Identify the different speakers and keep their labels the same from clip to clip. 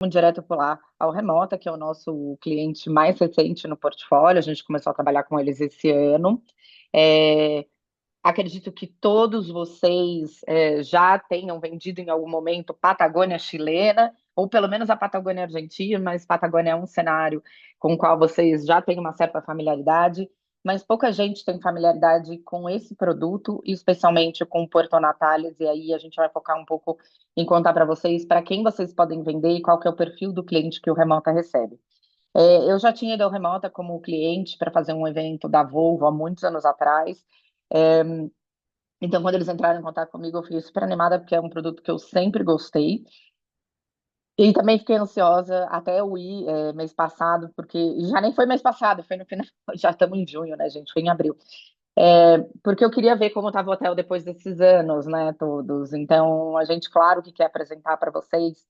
Speaker 1: direto pular ao Remota, que é o nosso cliente mais recente no portfólio. A gente começou a trabalhar com eles esse ano. É, Acredito que todos vocês já tenham vendido em algum momento Patagônia chilena, ou pelo menos a Patagônia argentina, mas Patagônia é um cenário com o qual vocês já têm uma certa familiaridade, mas pouca gente tem familiaridade com esse produto, e especialmente com o Porto Natales, e aí a gente vai focar um pouco em contar para vocês para quem vocês podem vender e qual que é o perfil do cliente que o Remota recebe. Eu já tinha ido ao Remota como cliente para fazer um evento da Volvo há muitos anos atrás. É, então, quando eles entraram em contato comigo, eu fiquei super animada, porque é um produto que eu sempre gostei. E também fiquei ansiosa até eu ir mês passado, porque já nem foi mês passado, foi no final, já estamos em junho, né, gente? Foi em abril. Porque eu queria ver como estava o hotel depois desses anos, né, todos. Então, a gente, claro, que quer apresentar para vocês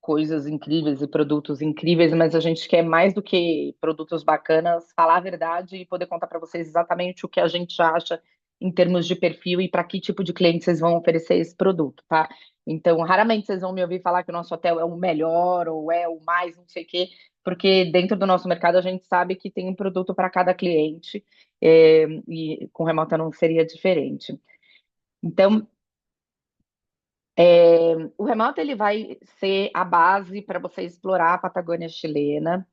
Speaker 1: coisas incríveis e produtos incríveis, mas a gente quer mais do que produtos bacanas, falar a verdade e poder contar para vocês exatamente o que a gente acha em termos de perfil e para que tipo de cliente vocês vão oferecer esse produto, tá? Então, raramente vocês vão me ouvir falar que o nosso hotel é o melhor ou é o mais não sei o quê, porque dentro do nosso mercado a gente sabe que tem um produto para cada cliente, e com remota não seria diferente. Então, o remoto ele vai ser a base para você explorar a Patagônia chilena.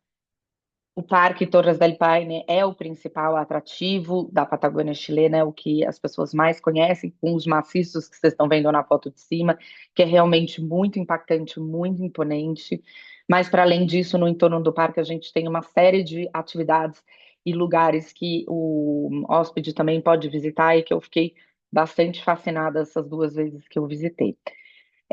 Speaker 1: O Parque Torres del Paine é o principal atrativo da Patagônia chilena, é o que as pessoas mais conhecem, com os maciços que vocês estão vendo na foto de cima, que é realmente muito impactante, muito imponente. Mas, para além disso, no entorno do parque, a gente tem uma série de atividades e lugares que o hóspede também pode visitar e que eu fiquei bastante fascinada essas duas vezes que eu visitei.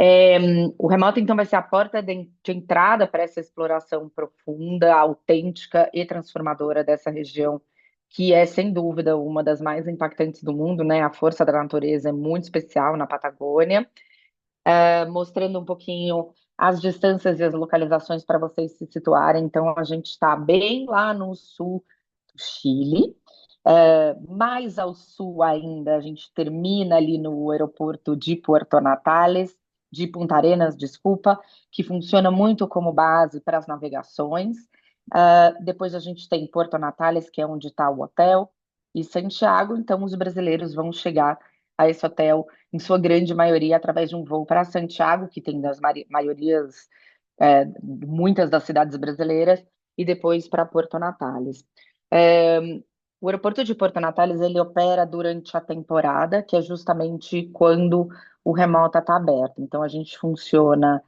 Speaker 1: É, o remoto, então, vai ser a porta de entrada para essa exploração profunda, autêntica e transformadora dessa região, que é, sem dúvida, uma das mais impactantes do mundo, né? A força da natureza é muito especial na Patagônia, mostrando um pouquinho as distâncias e as localizações para vocês se situarem. Então, a gente está bem lá no sul do Chile. Mais ao sul ainda, a gente termina ali no aeroporto de Puerto Natales, de Punta Arenas, desculpa, que funciona muito como base para as navegações. Depois a gente tem Porto Natales, que é onde está o hotel, e Santiago, então os brasileiros vão chegar a esse hotel, em sua grande maioria, através de um voo para Santiago, que tem das maiorias, muitas das cidades brasileiras, e depois para Porto Natales. É, o aeroporto de Porto Natales ele opera durante a temporada, que é justamente quando o remota está aberto. Então a gente funciona,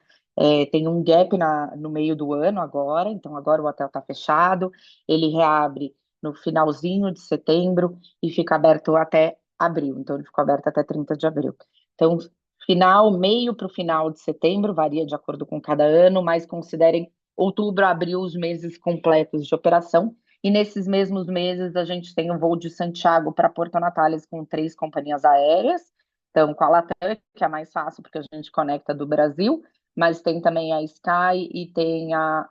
Speaker 1: tem um gap no meio do ano agora, então agora o hotel está fechado, ele reabre no finalzinho de setembro e fica aberto até abril. Então ele ficou aberto até 30 de abril. Então, meio para o final de setembro, varia de acordo com cada ano, mas considerem outubro, abril, os meses completos de operação. E nesses mesmos meses, a gente tem um voo de Santiago para Porto Natales com 3 companhias aéreas. Então, com a Latam, que é mais fácil, porque a gente conecta do Brasil, mas tem também a Sky e tem a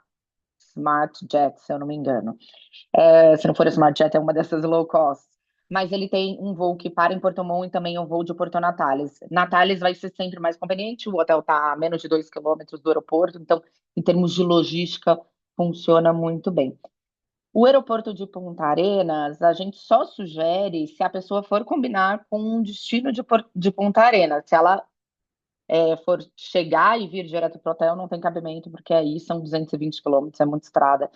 Speaker 1: SmartJet, se eu não me engano. Se não for a SmartJet, é uma dessas low cost. Mas ele tem um voo que para em Porto Montt e também um voo de Porto Natales. Natales vai ser sempre mais conveniente, o hotel está a menos de 2 quilômetros do aeroporto, então, em termos de logística, funciona muito bem. O aeroporto de Punta Arenas, a gente só sugere se a pessoa for combinar com um destino de Punta Arenas. Se ela for chegar e vir direto para o hotel, não tem cabimento, porque aí são 220 quilômetros, é muita estrada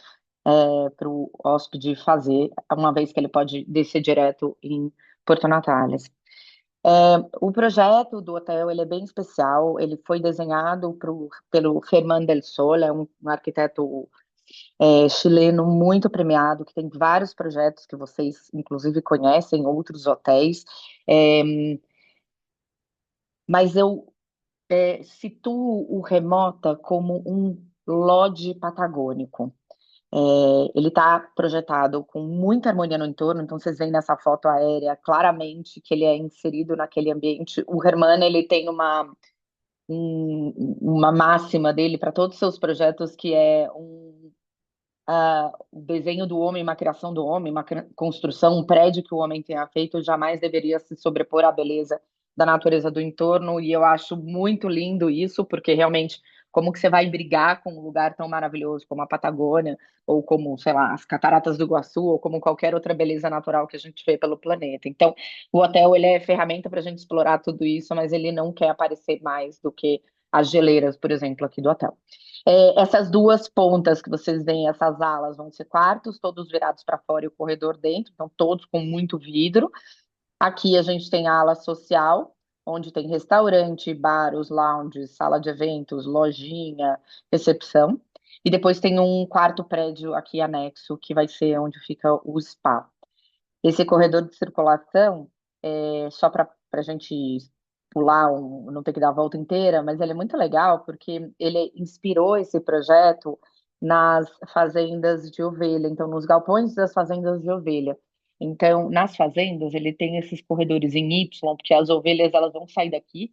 Speaker 1: para o hóspede fazer, uma vez que ele pode descer direto em Porto Natales. O projeto do hotel ele é bem especial, ele foi desenhado pelo Ferman del Sol, é um arquiteto chileno muito premiado, que tem vários projetos que vocês, inclusive, conhecem, outros hotéis. É, mas eu situo o Remota como um lodge patagônico. Ele está projetado com muita harmonia no entorno, então vocês veem nessa foto aérea claramente que ele é inserido naquele ambiente. O Herman, ele tem uma máxima dele para todos os seus projetos, que é o desenho do homem, uma criação do homem, uma construção, um prédio que o homem tenha feito jamais deveria se sobrepor à beleza da natureza do entorno, e eu acho muito lindo isso, porque realmente, como que você vai brigar com um lugar tão maravilhoso como a Patagônia, ou como, sei lá, as Cataratas do Iguaçu, ou como qualquer outra beleza natural que a gente vê pelo planeta. Então, o hotel, ele é ferramenta para a gente explorar tudo isso, mas ele não quer aparecer mais do que as geleiras, por exemplo, aqui do hotel. Essas duas pontas que vocês veem, essas alas, vão ser quartos, todos virados para fora e o corredor dentro, então todos com muito vidro. Aqui a gente tem a ala social, onde tem restaurante, bar, os lounges, sala de eventos, lojinha, recepção. E depois tem um quarto prédio aqui anexo, que vai ser onde fica o spa. Esse corredor de circulação, só para a gente pular, não ter que dar a volta inteira, mas ele é muito legal porque ele inspirou esse projeto nas fazendas de ovelha, então nos galpões das fazendas de ovelha. Então, nas fazendas, ele tem esses corredores em Y, porque as ovelhas elas vão sair daqui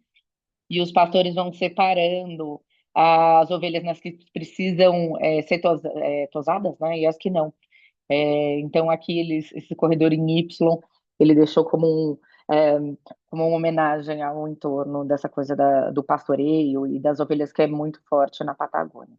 Speaker 1: e os pastores vão separando as ovelhas nas que precisam ser tosadas, né, e as que não. Então, aqui esse corredor em Y, ele deixou é, como uma homenagem ao entorno dessa coisa do pastoreio e das ovelhas que é muito forte na Patagônia.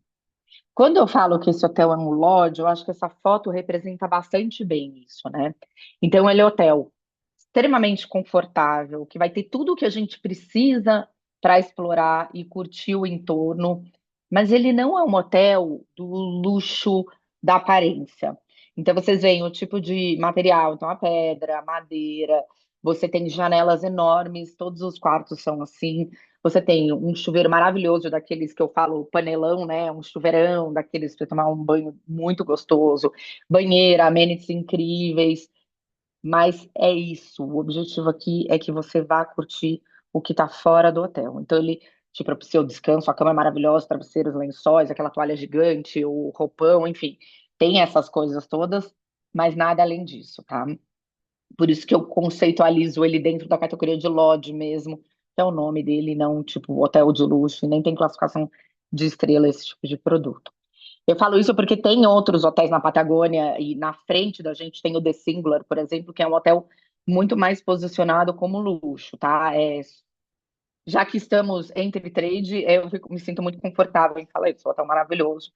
Speaker 1: Quando eu falo que esse hotel é um lodge, eu acho que essa foto representa bastante bem isso, né? Então, ele é hotel extremamente confortável, que vai ter tudo o que a gente precisa para explorar e curtir o entorno, mas ele não é um hotel do luxo da aparência. Então, vocês veem o tipo de material, então a pedra, a madeira, você tem janelas enormes, todos os quartos são assim. Você tem um chuveiro maravilhoso, daqueles que eu falo panelão, né? Um chuveirão, daqueles para tomar um banho muito gostoso, banheira, amenities incríveis. Mas é isso. O objetivo aqui é que você vá curtir o que está fora do hotel. Então, ele te propicia o descanso, a cama é maravilhosa, travesseiros, lençóis, aquela toalha gigante, o roupão, enfim. Tem essas coisas todas, mas nada além disso, tá? Por isso que eu conceitualizo ele dentro da categoria de lodge mesmo, que é o nome dele, não tipo hotel de luxo, e nem tem classificação de estrela esse tipo de produto. Eu falo isso porque tem outros hotéis na Patagônia e na frente da gente tem o The Singular, por exemplo, que é um hotel muito mais posicionado como luxo, tá? Já que estamos entre trade, me sinto muito confortável em falar isso. O hotel maravilhoso,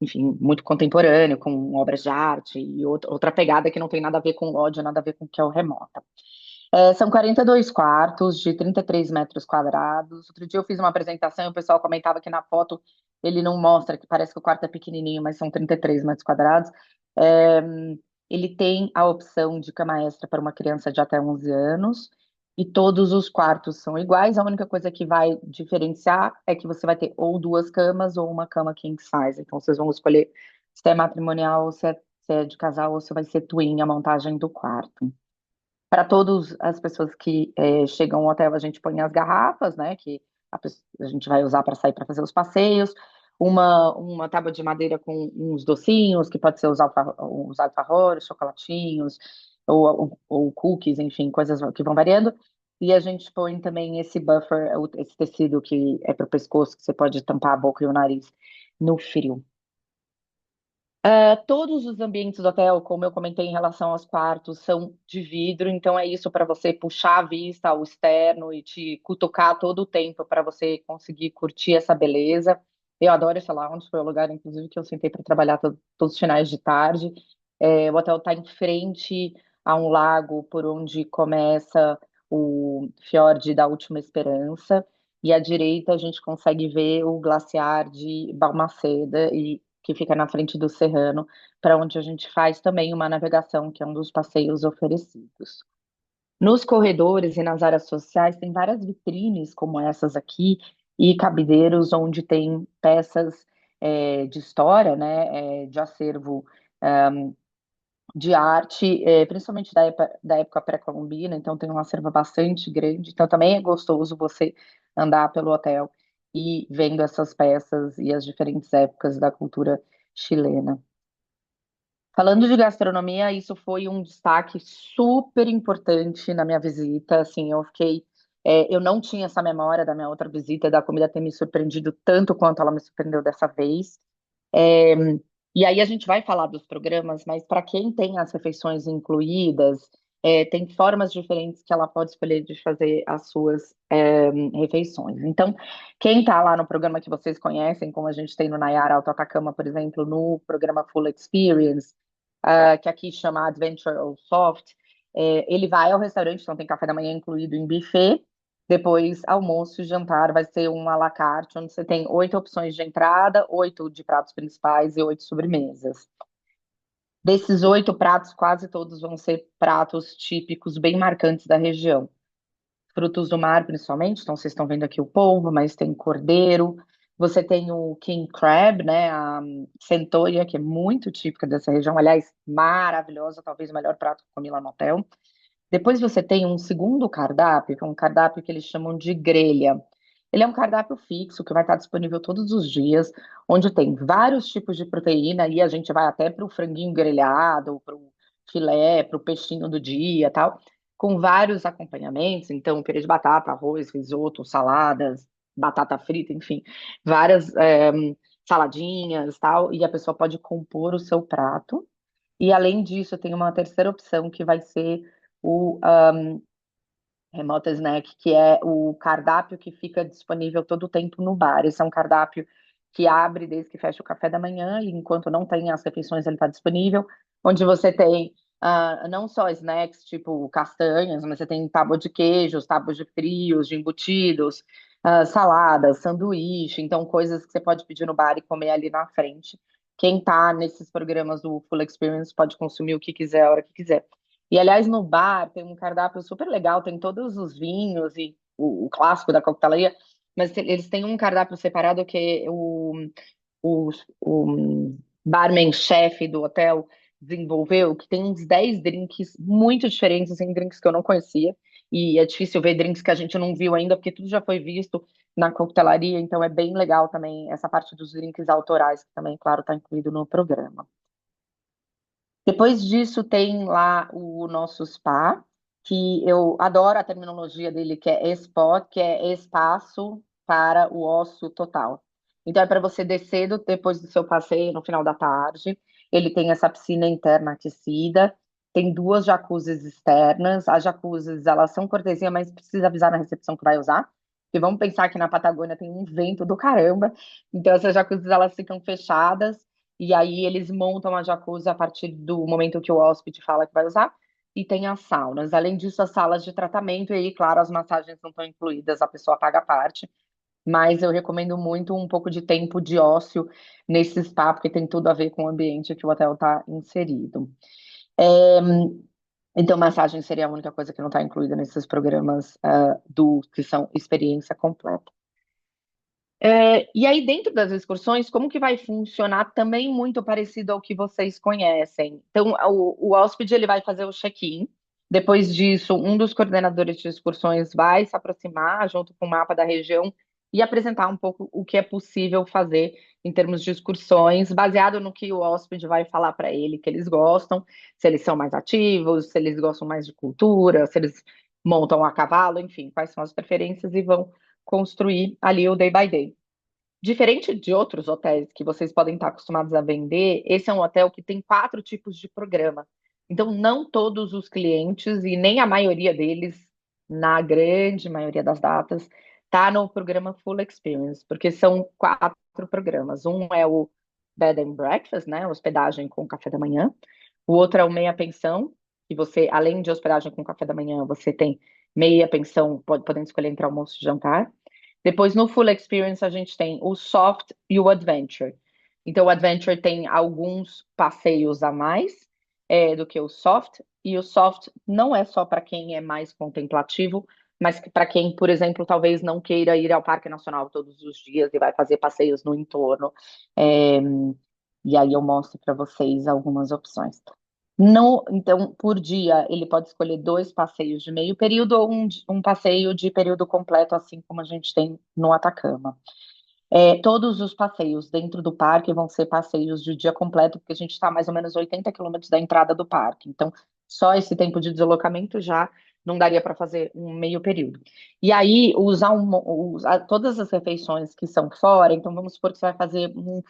Speaker 1: enfim, muito contemporâneo, com obras de arte e outra pegada que não tem nada a ver com lodge, nada a ver com o que é o remota. São 42 quartos de 33 metros quadrados. Outro dia eu fiz uma apresentação e o pessoal comentava que na foto ele não mostra, que parece que o quarto é pequenininho, mas são 33 metros quadrados. É, ele tem a opção de cama extra para uma criança de até 11 anos e todos os quartos são iguais. A única coisa que vai diferenciar é que você vai ter ou duas camas ou uma cama king size. Então vocês vão escolher se é matrimonial ou se é de casal ou se vai ser twin a montagem do quarto. Para todas as pessoas que chegam ao hotel, a gente põe as garrafas, né? Que a gente vai usar para sair para fazer os passeios. Uma tábua de madeira com uns docinhos, que pode ser os alfajores, chocolatinhos, ou cookies, enfim, coisas que vão variando. E a gente põe também esse buffer, esse tecido que é para o pescoço, que você pode tampar a boca e o nariz no frio. Todos os ambientes do hotel, como eu comentei em relação aos quartos, são de vidro, então é isso para você puxar a vista ao externo e te cutucar todo o tempo para você conseguir curtir essa beleza. Eu adoro esse lounge, foi o lugar, inclusive, que eu sentei para trabalhar todos os finais de tarde. O hotel está em frente a um lago por onde começa o fiord da Última Esperança, e à direita a gente consegue ver o glaciar de Balmaceda e que fica na frente do Serrano, para onde a gente faz também uma navegação, que é um dos passeios oferecidos. Nos corredores e nas áreas sociais tem várias vitrines como essas aqui e cabideiros onde tem peças de história, né, de acervo de arte, principalmente da época pré-colombina, então tem um acervo bastante grande, então também é gostoso você andar pelo hotel e vendo essas peças e as diferentes épocas da cultura chilena. Falando de gastronomia, isso foi um destaque super importante na minha visita. Assim, eu não tinha essa memória da minha outra visita, da comida ter me surpreendido tanto quanto ela me surpreendeu dessa vez. E aí a gente vai falar dos programas, mas para quem tem as refeições incluídas tem formas diferentes que ela pode escolher de fazer as suas refeições. Então, quem está lá no programa que vocês conhecem, como a gente tem no Nayara Alto Atacama, por exemplo, no programa Full Experience, que aqui chama Adventure ou Soft, ele vai ao restaurante, então tem café da manhã incluído em buffet, depois almoço e jantar vai ser um à la carte, onde você tem 8 opções de entrada, 8 de pratos principais e 8 sobremesas. Desses 8 pratos, quase todos vão ser pratos típicos bem marcantes da região. Frutos do mar, principalmente, então vocês estão vendo aqui o polvo, mas tem cordeiro. Você tem o king crab, né, a centoia, que é muito típica dessa região, aliás, maravilhosa, talvez o melhor prato que eu comi lá no hotel. Depois você tem um segundo cardápio, que é um cardápio que eles chamam de grelha. Ele é um cardápio fixo que vai estar disponível todos os dias, onde tem vários tipos de proteína, e a gente vai até para o franguinho grelhado, para o filé, para o peixinho do dia, tal, com vários acompanhamentos, então purê de batata, arroz, risoto, saladas, batata frita, enfim, várias saladinhas, tal, e a pessoa pode compor o seu prato. E além disso, tem uma terceira opção que vai ser o Remote Snack, que é o cardápio que fica disponível todo o tempo no bar. Esse é um cardápio que abre desde que fecha o café da manhã, e enquanto não tem as refeições, ele está disponível, onde você tem não só snacks tipo castanhas, mas você tem tábua de queijos, tábuas de frios, de embutidos, saladas, sanduíche, então coisas que você pode pedir no bar e comer ali na frente. Quem está nesses programas do Full Experience pode consumir o que quiser, a hora que quiser. E, aliás, no bar tem um cardápio super legal, tem todos os vinhos e o clássico da coquetelaria, mas eles têm um cardápio separado que o, o barman-chefe do hotel desenvolveu, que tem uns 10 drinks muito diferentes, assim, drinks que eu não conhecia, e é difícil ver drinks que a gente não viu ainda, porque tudo já foi visto na coquetelaria, então é bem legal também essa parte dos drinks autorais, que também, claro, está incluído no programa. Depois disso, tem lá o nosso spa, que eu adoro a terminologia dele, que é spot, que é espaço para o ócio total. Então, é para você descer depois do seu passeio no final da tarde. Ele tem essa piscina interna aquecida, tem duas jacuzzis externas. As jacuzzis, elas são cortesia, mas precisa avisar na recepção que vai usar. Porque vamos pensar que na Patagônia tem um vento do caramba. Então, essas jacuzzis, elas ficam fechadas e aí eles montam a jacuzzi a partir do momento que o hóspede fala que vai usar. E tem as saunas. Além disso, as salas de tratamento. E aí, claro, as massagens não estão incluídas, a pessoa paga a parte. Mas eu recomendo muito um pouco de tempo de ócio nesse spa, porque tem tudo a ver com o ambiente que o hotel está inserido. É, então, massagem seria a única coisa que não está incluída nesses programas que são experiência completa. E aí, dentro das excursões, como que vai funcionar também muito parecido ao que vocês conhecem? Então, o hóspede ele vai fazer o check-in. Depois disso, um dos coordenadores de excursões vai se aproximar junto com o mapa da região e apresentar um pouco o que é possível fazer em termos de excursões, baseado no que o hóspede vai falar para ele que eles gostam, se eles são mais ativos, se eles gostam mais de cultura, se eles montam a cavalo, enfim, quais são as preferências e vão construir ali o day by day. Diferente de outros hotéis que vocês podem estar acostumados a vender, esse é um hotel que tem 4 tipos de programa. Então, não todos os clientes, e nem a maioria deles, na grande maioria das datas, está no programa Full Experience, porque são 4 programas. Um é o Bed and Breakfast, né? Hospedagem com café da manhã. O outro é o meia pensão, que você, além de hospedagem com café da manhã, você tem meia pensão, podendo escolher entre almoço e jantar. Depois, no Full Experience, a gente tem o Soft e o Adventure. Então, o Adventure tem alguns passeios a mais do que o Soft, e o Soft não é só para quem é mais contemplativo, mas para quem, por exemplo, talvez não queira ir ao Parque Nacional todos os dias e vai fazer passeios no entorno. É, e aí eu mostro para vocês algumas opções. Então, por dia, ele pode escolher 2 passeios de meio período ou um passeio de período completo, assim como a gente tem no Atacama. Todos os passeios dentro do parque vão ser passeios de dia completo, porque a gente está a mais ou menos 80 quilômetros da entrada do parque. Então, só esse tempo de deslocamento já não daria para fazer um meio período. E aí, todas as refeições que são fora, então vamos supor que você vai fazer um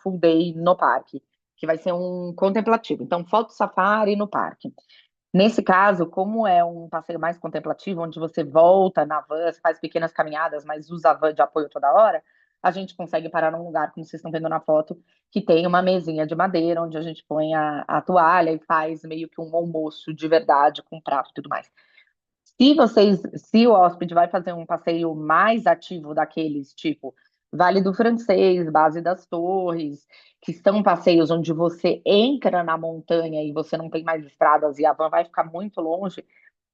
Speaker 1: full day no parque, que vai ser um contemplativo. Então, foto safari no parque. Nesse caso, como é um passeio mais contemplativo, onde você volta na van, você faz pequenas caminhadas, mas usa a van de apoio toda hora, a gente consegue parar num lugar, como vocês estão vendo na foto, que tem uma mesinha de madeira, onde a gente põe a toalha e faz meio que um almoço de verdade, com prato e tudo mais. Se o hóspede vai fazer um passeio mais ativo daqueles, tipo Vale do Francês, Base das Torres, que são passeios onde você entra na montanha e você não tem mais estradas e a van vai ficar muito longe,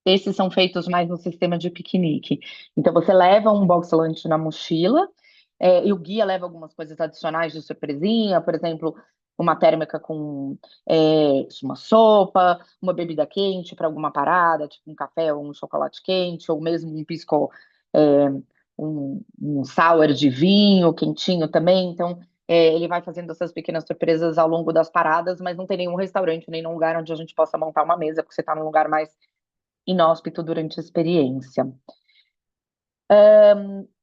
Speaker 1: esses são feitos mais no sistema de piquenique. Então, você leva um box lunch na mochila, e o guia leva algumas coisas adicionais de surpresinha, por exemplo, uma térmica com uma sopa, uma bebida quente para alguma parada, tipo um café ou um chocolate quente, ou mesmo um pisco, é, um sour de vinho quentinho também. Então, ele vai fazendo essas pequenas surpresas ao longo das paradas, mas não tem nenhum restaurante, nem nenhum lugar onde a gente possa montar uma mesa, porque você está num lugar mais inóspito durante a experiência.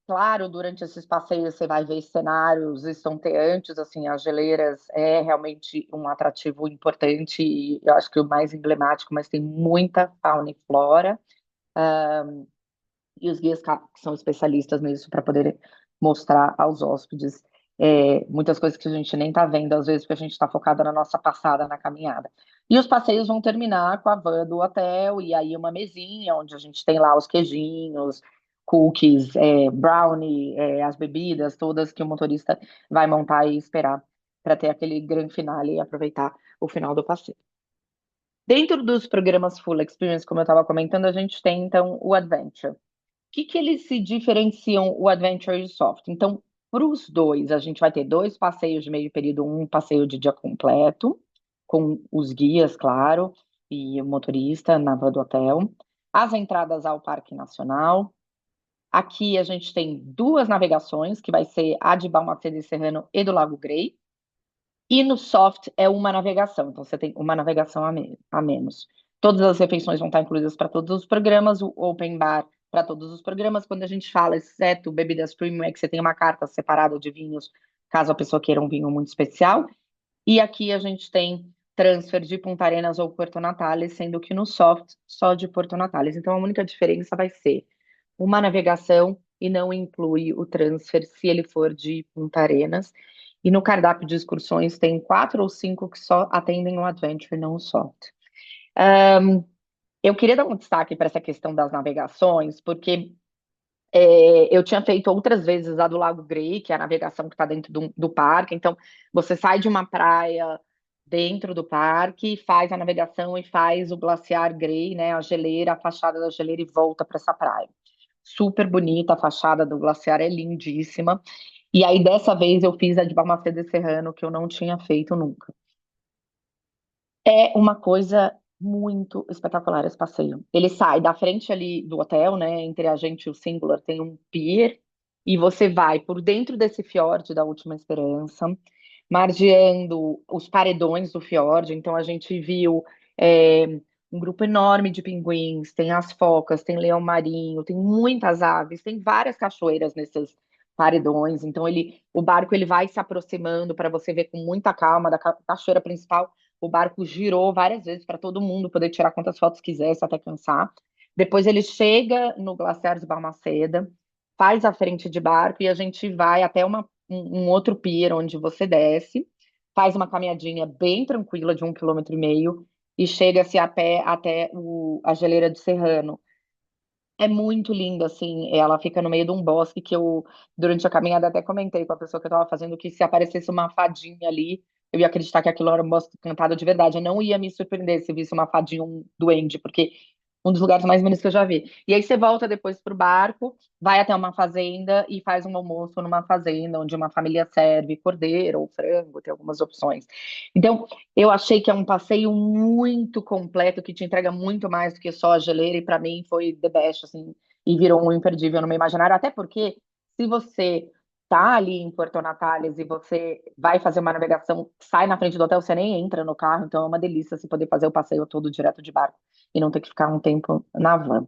Speaker 1: Claro, durante esses passeios você vai ver cenários estonteantes, assim, as geleiras é realmente um atrativo importante e eu acho que o mais emblemático, mas tem muita fauna e flora, e os guias que são especialistas nisso para poder mostrar aos hóspedes muitas coisas que a gente nem está vendo, às vezes, porque a gente está focado na nossa passada, na caminhada. E os passeios vão terminar com a van do hotel, e aí uma mesinha onde a gente tem lá os queijinhos, cookies, brownie, as bebidas todas que o motorista vai montar e esperar para ter aquele grande finale e aproveitar o final do passeio. Dentro dos programas Full Experience, como eu estava comentando, a gente tem então o Adventure. Que eles se diferenciam o Adventure e o Soft? Então, para os dois, a gente vai ter dois passeios de meio período, um passeio de dia completo, com os guias, claro, e o motorista na van do hotel. As entradas ao Parque Nacional. Aqui a gente tem duas navegações, que vai ser a de Balmaceda e Serrano e do Lago Grey. E no soft é uma navegação, então você tem uma navegação a menos. Todas as refeições vão estar incluídas para todos os programas, o open bar para todos os programas. Quando a gente fala, exceto bebidas premium, é que você tem uma carta separada de vinhos, caso a pessoa queira um vinho muito especial. E aqui a gente tem transfer de Punta Arenas ou Puerto Natales, sendo que no soft só de Puerto Natales. Então a única diferença vai ser uma navegação e não inclui o transfer se ele for de Punta Arenas. E no cardápio de excursões tem quatro ou cinco que só atendem o Adventure, não o Soft. Eu queria dar um destaque para essa questão das navegações, porque eu tinha feito outras vezes a do Lago Grey, que é a navegação que está dentro do parque. Então, você sai de uma praia dentro do parque, faz a navegação e faz o glaciar Grey, né, a geleira, a fachada da geleira e volta para essa praia. Super bonita, a fachada do glaciar é lindíssima. E aí, dessa vez, eu fiz a de Balmaceda e Serrano, que eu não tinha feito nunca. É uma coisa muito espetacular esse passeio. Ele sai da frente ali do hotel, né? Entre a gente e o Singular tem um pier, e você vai por dentro desse fiord da Última Esperança, margeando os paredões do fiord. Então a gente viu é, um grupo enorme de pinguins, tem as focas, tem leão marinho, tem muitas aves, tem várias cachoeiras nesses paredões. Então o barco ele vai se aproximando para você ver com muita calma da cachoeira principal. O barco girou várias vezes para todo mundo poder tirar quantas fotos quisesse até cansar. Depois ele chega no Glaciar de Balmaceda, faz a frente de barco e a gente vai até um outro pier onde você desce, faz uma caminhadinha bem tranquila de 1,5 km e chega-se a pé até a geleira de Serrano. É muito lindo, assim, ela fica no meio de um bosque que eu, durante a caminhada, até comentei com a pessoa que eu estava fazendo que se aparecesse uma fadinha ali, eu ia acreditar que aquilo era um bosque cantado de verdade. Eu não ia me surpreender se visse uma fadinha, um duende, porque um dos lugares mais bonitos que eu já vi. E aí você volta depois pro barco, vai até uma fazenda e faz um almoço numa fazenda, onde uma família serve cordeiro ou frango, tem algumas opções. Então, eu achei que é um passeio muito completo, que te entrega muito mais do que só a geleira, e para mim foi the best, assim, e virou um imperdível no meu imaginário, até porque se você tá ali em Porto Natales e você vai fazer uma navegação, sai na frente do hotel, você nem entra no carro, então é uma delícia você poder fazer o passeio todo direto de barco e não ter que ficar um tempo na van.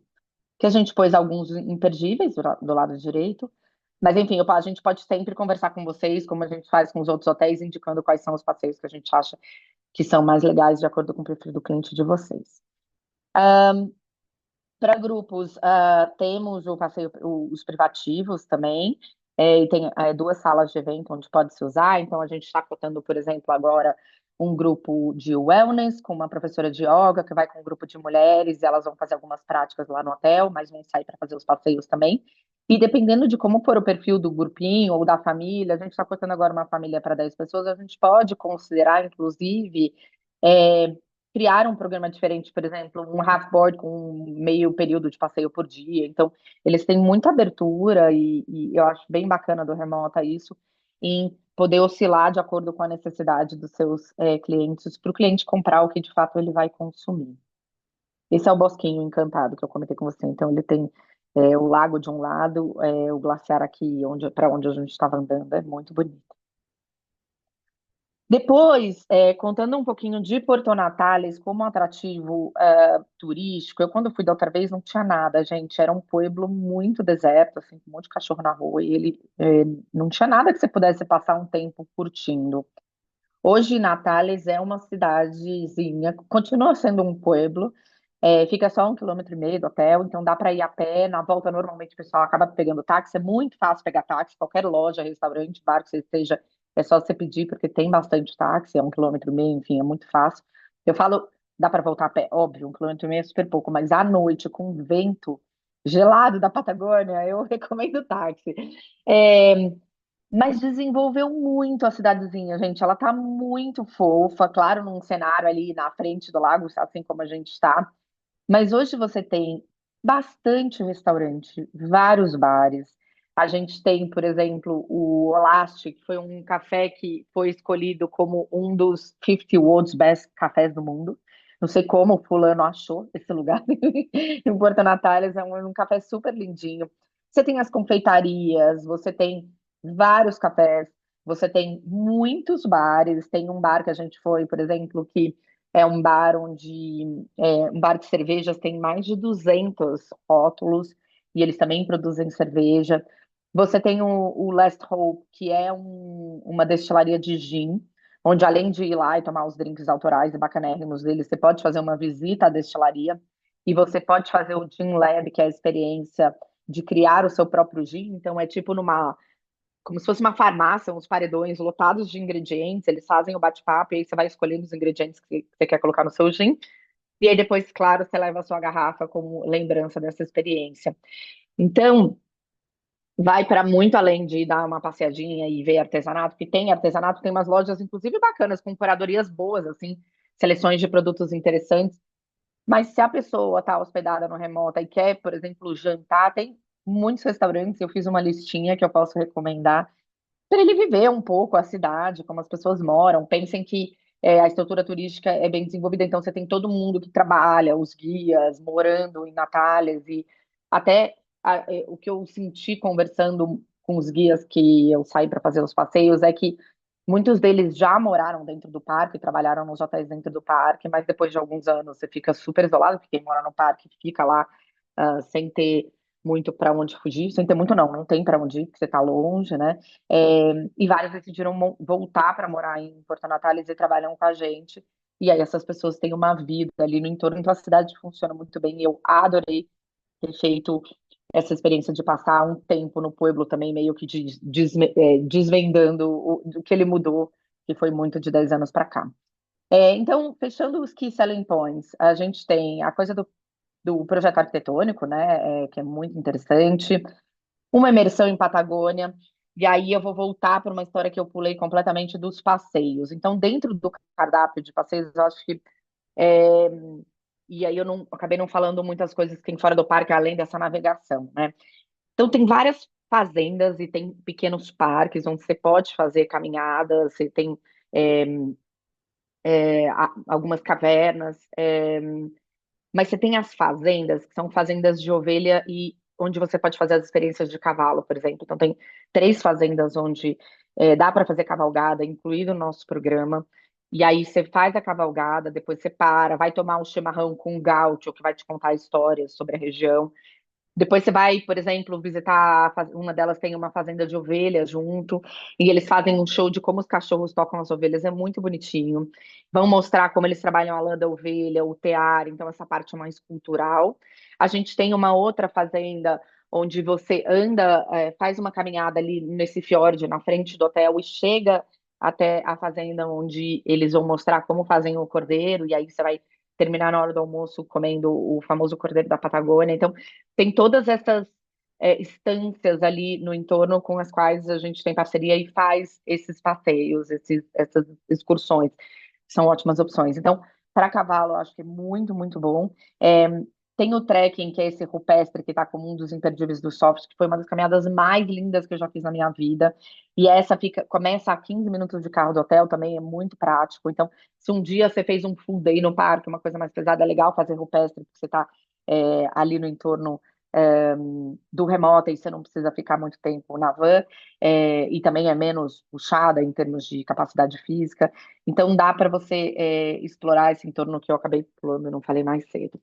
Speaker 1: Que a gente pôs alguns imperdíveis do lado direito, mas enfim, a gente pode sempre conversar com vocês, como a gente faz com os outros hotéis, indicando quais são os passeios que a gente acha que são mais legais de acordo com o perfil do cliente de vocês. Para grupos, temos o passeio, os privativos também, e tem duas salas de evento onde pode se usar. Então, a gente está cotando, por exemplo, agora um grupo de wellness com uma professora de yoga que vai com um grupo de mulheres, e elas vão fazer algumas práticas lá no hotel, mas vão sair para fazer os passeios também. E dependendo de como for o perfil do grupinho ou da família, a gente está cotando agora uma família para 10 pessoas, a gente pode considerar, inclusive, é, criar um programa diferente, por exemplo, um half board com um meio período de passeio por dia. Então, eles têm muita abertura e eu acho bem bacana do Remota isso, em poder oscilar de acordo com a necessidade dos seus clientes, para o cliente comprar o que de fato ele vai consumir. Esse é o Bosquinho Encantado que eu comentei com você. Então, ele tem o lago de um lado, o glaciar aqui, para onde a gente estava andando, é muito bonito. Depois, contando um pouquinho de Porto Natales como atrativo turístico, eu quando fui da outra vez não tinha nada, gente. Era um pueblo muito deserto, assim, com um monte de cachorro na rua, e ele não tinha nada que você pudesse passar um tempo curtindo. Hoje, Natales é uma cidadezinha, continua sendo um pueblo, fica só 1,5 km do hotel, então dá para ir a pé. Na volta, normalmente o pessoal acaba pegando táxi, é muito fácil pegar táxi, qualquer loja, restaurante, bar que você esteja, é só você pedir, porque tem bastante táxi, é 1,5 km, enfim, é muito fácil. Eu falo, dá para voltar a pé, óbvio, 1,5 km é super pouco, mas à noite, com o vento gelado da Patagônia, eu recomendo táxi. É, mas desenvolveu muito a cidadezinha, gente. Ela tá muito fofa, claro, num cenário ali na frente do lago, assim como a gente está. Mas hoje você tem bastante restaurante, vários bares. A gente tem, por exemplo, o Olasti, que foi um café que foi escolhido como um dos 50 World's Best Cafés do mundo. Não sei como o fulano achou esse lugar em Porto Natales, é um café super lindinho. Você tem as confeitarias, você tem vários cafés, você tem muitos bares. Tem um bar que a gente foi, por exemplo, que é um bar um bar de cervejas tem mais de 200 rótulos e eles também produzem cerveja. Você tem o Last Hope, que é uma destilaria de gin, onde além de ir lá e tomar os drinks autorais e bacanérrimos deles, você pode fazer uma visita à destilaria e você pode fazer o Gin Lab, que é a experiência de criar o seu próprio gin. Então é tipo como se fosse uma farmácia, uns paredões lotados de ingredientes, eles fazem o bate-papo e aí você vai escolhendo os ingredientes que você quer colocar no seu gin. E aí depois, claro, você leva a sua garrafa como lembrança dessa experiência. Então, vai para muito além de dar uma passeadinha e ver artesanato, que tem artesanato, tem umas lojas, inclusive, bacanas, com curadorias boas, assim, seleções de produtos interessantes. Mas se a pessoa está hospedada no Remota e quer, por exemplo, jantar, tem muitos restaurantes, eu fiz uma listinha que eu posso recomendar para ele viver um pouco a cidade, como as pessoas moram. Pensem que a estrutura turística é bem desenvolvida, então você tem todo mundo que trabalha, os guias morando em Natales e até o que eu senti conversando com os guias que eu saí para fazer os passeios é que muitos deles já moraram dentro do parque, trabalharam nos hotéis dentro do parque, mas depois de alguns anos você fica super isolado, porque quem mora no parque fica lá sem ter muito para onde fugir, sem ter muito não tem para onde ir, porque você está longe, né? E vários decidiram voltar para morar em Porto Natales e trabalham com a gente. E aí essas pessoas têm uma vida ali no entorno, então a cidade funciona muito bem. E eu adorei ter feito essa experiência de passar um tempo no pueblo também, meio que desvendando o que ele mudou, que foi muito de 10 anos para cá. Então, fechando os key selling points, a gente tem a coisa do projeto arquitetônico, né, que é muito interessante, uma imersão em Patagônia, e aí eu vou voltar para uma história que eu pulei completamente dos passeios. Então, dentro do cardápio de passeios, eu acho que é, e aí eu não acabei não falando muitas coisas que tem fora do parque, além dessa navegação, né? Então tem várias fazendas e tem pequenos parques onde você pode fazer caminhadas, você tem é, algumas cavernas, mas você tem as fazendas, que são fazendas de ovelha e onde você pode fazer as experiências de cavalo, por exemplo. Então tem 3 fazendas onde dá para fazer cavalgada, incluído no nosso programa. E aí você faz a cavalgada, depois você para, vai tomar um chimarrão com o gaúcho, que vai te contar histórias sobre a região. Depois você vai, por exemplo, visitar, uma delas tem uma fazenda de ovelhas junto, e eles fazem um show de como os cachorros tocam as ovelhas, é muito bonitinho. Vão mostrar como eles trabalham a lã da ovelha, o tear, então essa parte mais cultural. A gente tem uma outra fazenda onde você anda, faz uma caminhada ali nesse fiord na frente do hotel e chega até a fazenda onde eles vão mostrar como fazem o cordeiro, e aí você vai terminar na hora do almoço comendo o famoso cordeiro da Patagônia. Então, tem todas essas estâncias ali no entorno com as quais a gente tem parceria e faz esses passeios, essas excursões. São ótimas opções. Então, para cavalo, eu acho que é muito, muito bom. É, tem o trekking, que é esse rupestre, que está como um dos imperdíveis do Soft, que foi uma das caminhadas mais lindas que eu já fiz na minha vida. E essa começa a 15 minutos de carro do hotel, também é muito prático. Então, se um dia você fez um full day no parque, uma coisa mais pesada, é legal fazer rupestre, porque você está ali no entorno do remoto e você não precisa ficar muito tempo na van, e também é menos puxada em termos de capacidade física. Então, dá para você explorar esse entorno que eu acabei pulando, não falei mais cedo.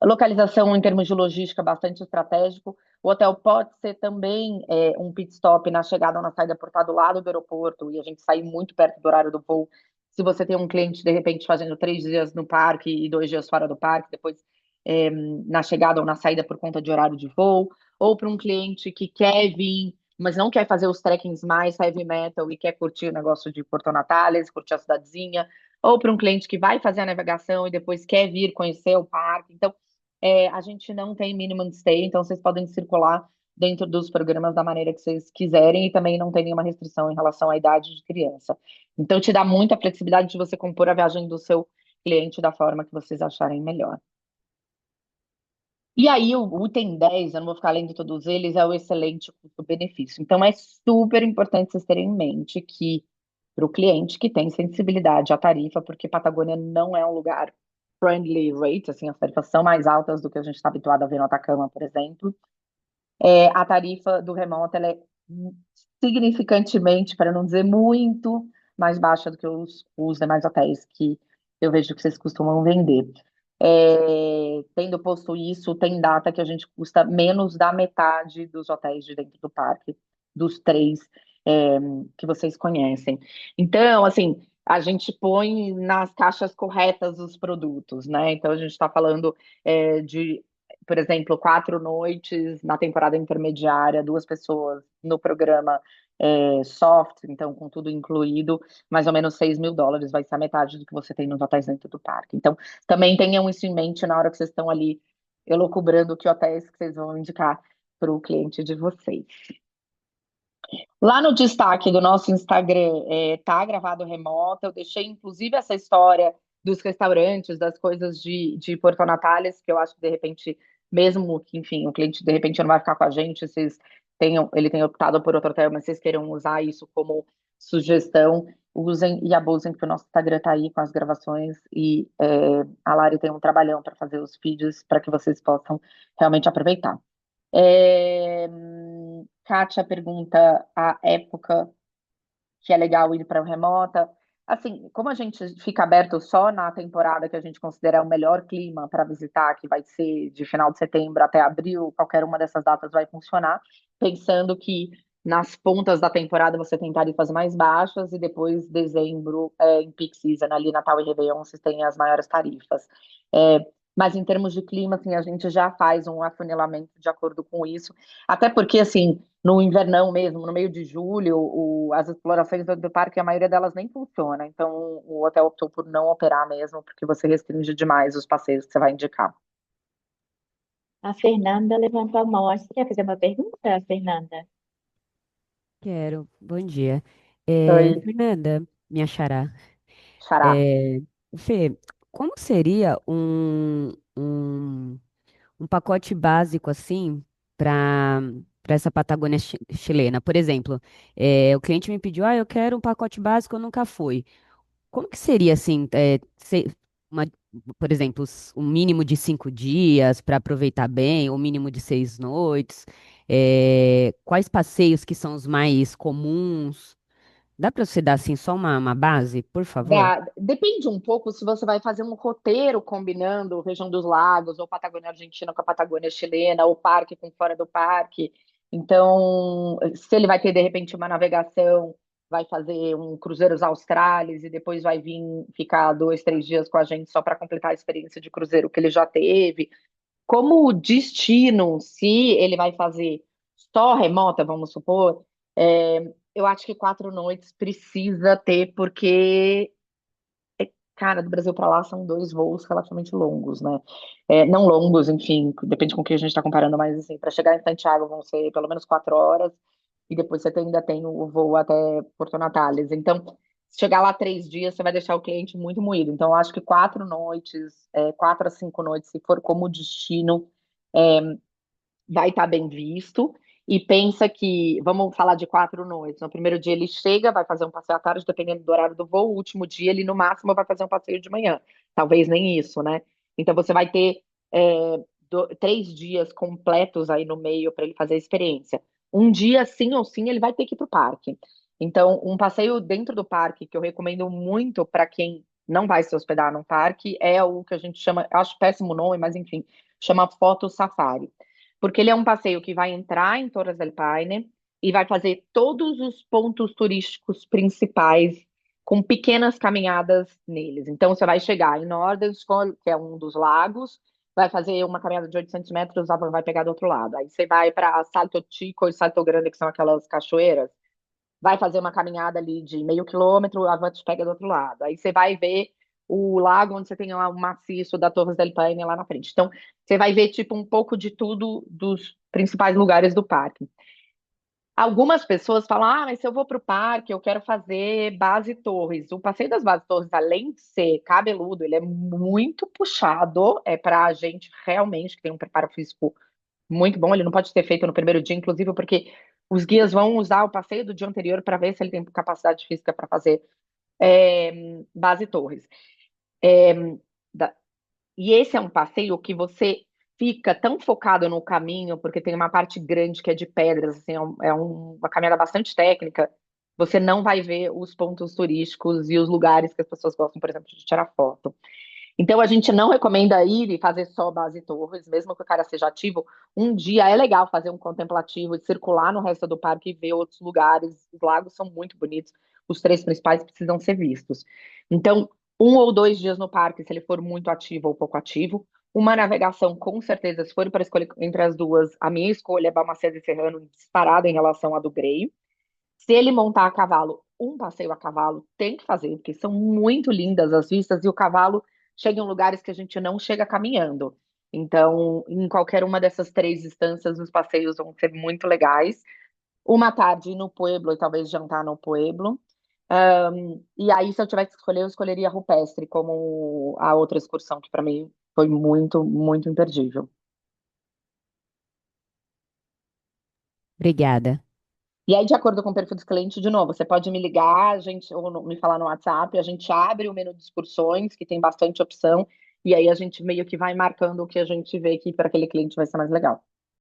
Speaker 1: Localização em termos de logística bastante estratégico. O hotel pode ser também um pit stop na chegada ou na saída por estar do lado do aeroporto e a gente sair muito perto do horário do voo. Se você tem um cliente, de repente, fazendo 3 dias no parque e 2 dias fora do parque, depois na chegada ou na saída por conta de horário de voo, ou para um cliente que quer vir, mas não quer fazer os trekkings mais heavy metal e quer curtir o negócio de Porto Natales, curtir a cidadezinha, ou para um cliente que vai fazer a navegação e depois quer vir conhecer o parque. Então, a gente não tem minimum stay, então vocês podem circular dentro dos programas da maneira que vocês quiserem e também não tem nenhuma restrição em relação à idade de criança. Então, te dá muita flexibilidade de você compor a viagem do seu cliente da forma que vocês acharem melhor. E aí, o item 10, eu não vou ficar lendo todos eles, é o excelente custo-benefício. Então, é super importante vocês terem em mente que, para o cliente que tem sensibilidade à tarifa, porque Patagônia não é um lugar friendly rate, assim, as tarifas são mais altas do que a gente está habituado a ver no Atacama, por exemplo. A tarifa do remoto ela é significantemente, para não dizer muito, mais baixa do que os demais hotéis que eu vejo que vocês costumam vender. Tendo posto isso, tem data que a gente custa menos da metade dos hotéis de dentro do parque, dos três é, que vocês conhecem. Então, assim, a gente põe nas caixas corretas os produtos, né? Então, a gente está falando de, por exemplo, 4 noites na temporada intermediária, 2 pessoas no programa soft, então com tudo incluído, mais ou menos US$ 6.000 vai ser a metade do que você tem nos hotéis dentro do parque. Então, também tenham isso em mente na hora que vocês estão ali elucubrando que hotéis que vocês vão indicar para o cliente de vocês. Lá no destaque do nosso Instagram, tá gravado remoto. Eu deixei, inclusive, essa história dos restaurantes, das coisas de Porto Natales, que eu acho que, de repente, mesmo que, enfim, o cliente, de repente, não vai ficar com a gente, vocês ele tem optado por outro hotel, mas vocês queiram usar isso como sugestão, usem e abusem, porque o nosso Instagram tá aí com as gravações e a Lari tem um trabalhão para fazer os vídeos para que vocês possam realmente aproveitar. Kátia pergunta a época que é legal ir para o remota. Assim, como a gente fica aberto só na temporada que a gente considera o melhor clima para visitar, que vai ser de final de setembro até abril, qualquer uma dessas datas vai funcionar, pensando que nas pontas da temporada você tem tarifas mais baixas e depois dezembro, em peak season, ali Natal e Réveillon, vocês têm as maiores tarifas. É, mas em termos de clima, assim, a gente já faz um afunilamento de acordo com isso, até porque, assim, no invernão mesmo, no meio de julho, as explorações do parque, a maioria delas nem funciona. Então, o hotel optou por não operar mesmo, porque você restringe demais os passeios que você vai indicar.
Speaker 2: A Fernanda levantou a mão. Acho que quer fazer uma pergunta, Fernanda?
Speaker 3: Quero. Bom dia.
Speaker 1: Oi,
Speaker 3: Fernanda, minha xará.
Speaker 1: Xará.
Speaker 3: É, Fê, como seria um pacote básico assim para essa Patagônia chilena? Por exemplo, o cliente me pediu, eu quero um pacote básico, eu nunca fui. Como que seria assim, uma- por exemplo, um mínimo de 5 dias para aproveitar bem, ou mínimo de 6 noites? Quais passeios que são os mais comuns? Dá para você dar assim só uma base, por favor?
Speaker 1: Depende um pouco se você vai fazer um roteiro combinando região dos lagos, ou Patagônia Argentina com a Patagônia chilena, ou parque com fora do parque. Então, se ele vai ter de repente uma navegação, vai fazer um Cruzeiros Australis e depois vai vir ficar 2, 3 dias com a gente só para completar a experiência de cruzeiro que ele já teve. Como destino, se ele vai fazer só remota, vamos supor, eu acho que 4 noites precisa ter, porque cara, do Brasil para lá são 2 voos relativamente longos, né? Não longos, enfim, depende com o que a gente está comparando, mas assim, para chegar em Santiago vão ser pelo menos 4 horas, e depois você ainda tem o voo até Porto Natales. Então, se chegar lá 3 dias, você vai deixar o cliente muito moído. Então, eu acho que 4 noites, 4 a 5 noites, se for como destino, é, vai estar bem visto. E pensa que, vamos falar de 4 noites. No primeiro dia ele chega, vai fazer um passeio à tarde, dependendo do horário do voo. O último dia ele, no máximo, vai fazer um passeio de manhã. Talvez nem isso, né? Então você vai ter 3 dias completos aí no meio para ele fazer a experiência. Um dia, sim ou sim, ele vai ter que ir para o parque. Então, um passeio dentro do parque, que eu recomendo muito para quem não vai se hospedar no parque, é o que a gente chama, eu acho péssimo o nome, mas enfim, chama Foto Safari, porque ele é um passeio que vai entrar em Torres del Paine e vai fazer todos os pontos turísticos principais com pequenas caminhadas neles. Então, você vai chegar em Nordenskjöld, que é um dos lagos, vai fazer uma caminhada de 800 metros, a van vai pegar do outro lado. Aí você vai para Salto Chico e Salto Grande, que são aquelas cachoeiras, vai fazer uma caminhada ali de meio quilômetro, a van te pega do outro lado. Aí você vai ver o lago onde você tem lá o maciço da Torres del Paine lá na frente. Então, você vai ver tipo um pouco de tudo dos principais lugares do parque. Algumas pessoas falam: ah, mas se eu vou para o parque, eu quero fazer base Torres. O passeio das bases Torres, além de ser cabeludo, ele é muito puxado, é para a gente realmente que tem um preparo físico muito bom. Ele não pode ser feito no primeiro dia, inclusive, porque os guias vão usar o passeio do dia anterior para ver se ele tem capacidade física para fazer base Torres. É, da- e esse é um passeio que você fica tão focado no caminho, porque tem uma parte grande que é de pedras, assim, uma caminhada bastante técnica. Você não vai ver os pontos turísticos e os lugares que as pessoas gostam, por exemplo, de tirar foto. Então, a gente não recomenda ir e fazer só base Torres, mesmo que o cara seja ativo. Um dia é legal fazer um contemplativo e circular no resto do parque e ver outros lugares. Os lagos são muito bonitos, os 3 principais precisam ser vistos. Então, 1 ou 2 dias no parque, se ele for muito ativo ou pouco ativo. Uma navegação, com certeza, se for para escolher entre as duas, a minha escolha é Balmaceda e Serrano, disparada em relação à do Grey. Se ele montar a cavalo, um passeio a cavalo tem que fazer, porque são muito lindas as vistas e o cavalo chega em lugares que a gente não chega caminhando. Então, em qualquer uma dessas 3 instâncias, os passeios vão ser muito legais. Uma tarde no Pueblo e talvez jantar no Pueblo. E aí, se eu tivesse que escolher, eu escolheria Rupestre como a outra excursão, que para mim foi muito, muito imperdível.
Speaker 3: Obrigada.
Speaker 1: E aí, de acordo com o perfil do cliente, de novo, você pode me ligar, a gente, ou me falar no WhatsApp, a gente abre o menu de excursões, que tem bastante opção, e aí a gente meio que vai marcando o que a gente vê que para aquele cliente vai ser mais legal.